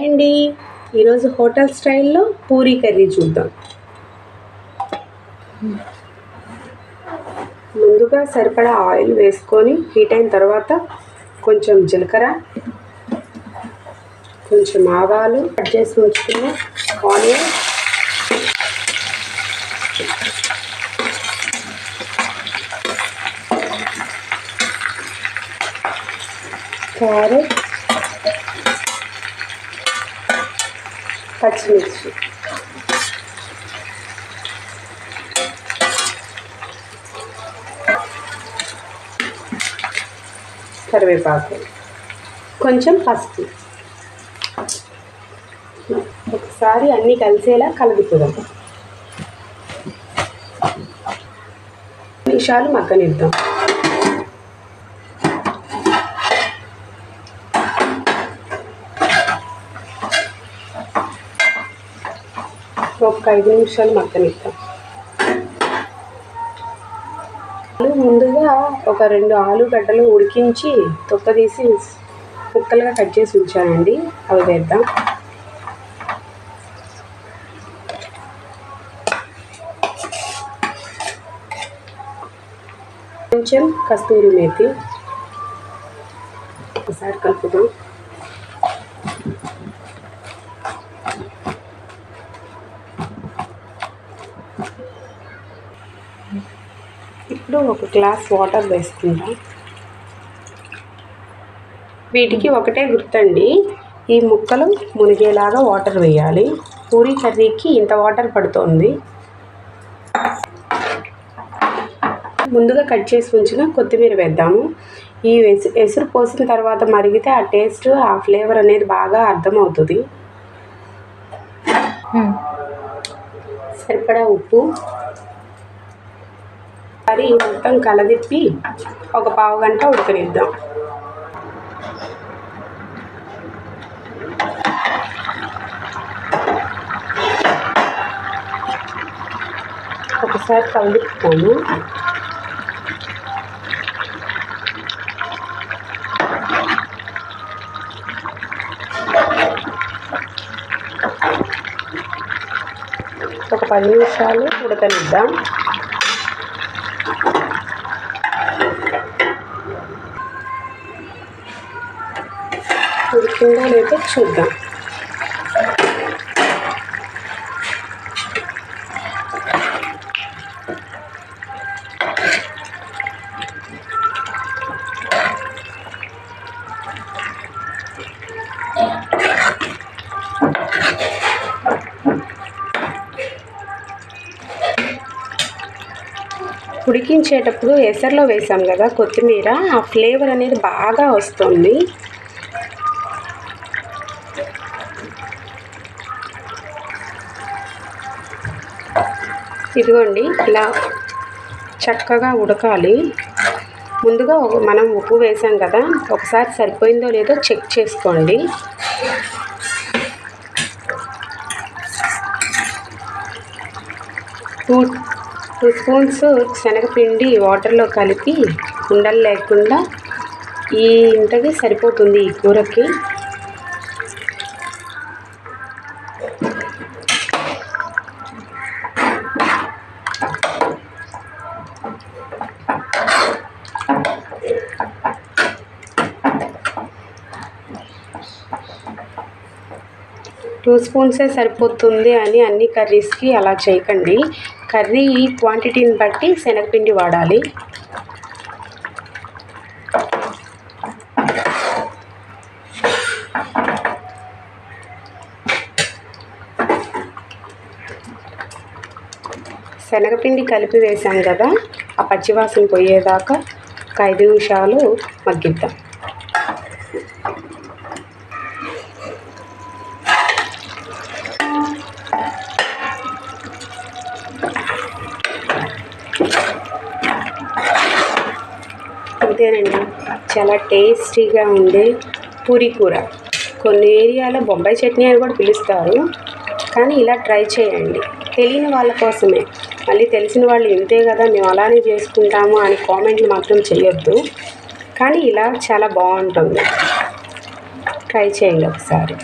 అండి ఈరోజు హోటల్ స్టైల్లో పూరీ కర్రీ చూద్దాం. ముందుగా సరిపడా ఆయిల్ వేసుకొని హీట్ అయిన తర్వాత కొంచెం జీలకర్ర, కొంచెం ఆవాలు, కట్ చేసి ఉంచుకున్న ఆనియన్, క్యారెట్, పచ్చిమిర్చి, కరివేపాకు, కొంచెం పసుపు. ఒకసారి అన్నీ కలిసేలా కలుపుదాం. నిమిషాలు మగ్గనిద్దాం. ఒక 5 నిమిషాలు మగ్గనిద్దాం. ముందుగా ఒక 2 ఆలుగడ్డలు ఉడికించి తొక్కదీసి ముక్కలుగా కట్ చేసి ఉంచానండి. అవి వేద్దాం. కొంచెం కస్తూరి మేతి, ఒకసారి కలుపుదాం. ఇప్పుడు ఒక గ్లాస్ వాటర్ వేసుకుందాం. వీటికి ఒకటే గుర్తండి, ఈ ముక్కలు మునిగేలాగా వాటర్ వేయాలి. పూరీ కర్రీకి ఇంత వాటర్ పడుతుంది. ముందుగా కట్ చేసి ఉంచిన కొత్తిమీర వేద్దాము. ఈ ఎసురు పోసిన తర్వాత మరిగితే ఆ టేస్ట్, ఆ ఫ్లేవర్ అనేది బాగా అర్థమవుతుంది. సరిపడా ఉప్పు, మరి మొత్తం కలదిప్పి ఒక పావు గంట ఉడకనిద్దాం. ఒకసారి కలుపుతాము. ఒక 10 నిమిషాలు ఉడకనిద్దాం. ఉడికిందో లేదో చూద్దాం. ఉడికించేటప్పుడు ఎసర్లో వేసాం కదా కొత్తిమీర, ఆ ఫ్లేవర్ అనేది బాగా వస్తుంది. ఇదిగోండి, ఇలా చక్కగా ఉడకాలి. ముందుగా మనం ఉప్పు వేసాం కదా, ఒకసారి సరిపోయిందో లేదో చెక్ చేసుకోండి. టూ స్పూన్స్ శనగపిండి వాటర్లో కలిపి ఉండలు లేకుండా ఇంతకి సరిపోతుంది ఈ కూరకి. టూ స్పూన్సే సరిపోతుంది అని అన్ని కర్రీస్కి అలా చేయకండి. కర్రీ క్వాంటిటీని బట్టి శనగపిండి వాడాలి. శనగపిండి కలిపి వేసాం కదా, ఆ పచ్చివాసన పోయేదాకా ఒక 5 నిమిషాలు మగ్గిద్దాం. అంతేనండి, చాలా టేస్టీగా ఉండే పూరీ కూర. కొన్ని ఏరియాలో బొంబాయి చట్నీ అని కూడా పిలుస్తారు, కానీ ఇలా ట్రై చేయండి. తెలియని వాళ్ళ కోసమే. మళ్ళీ తెలిసిన వాళ్ళు ఇంతే కదా మేము అలానే చేసుకుంటాము అని కామెంట్లు మాత్రం చేయొద్దు. కానీ ఇలా చాలా బాగుంటుంది. ట్రై చేయండి ఒకసారి.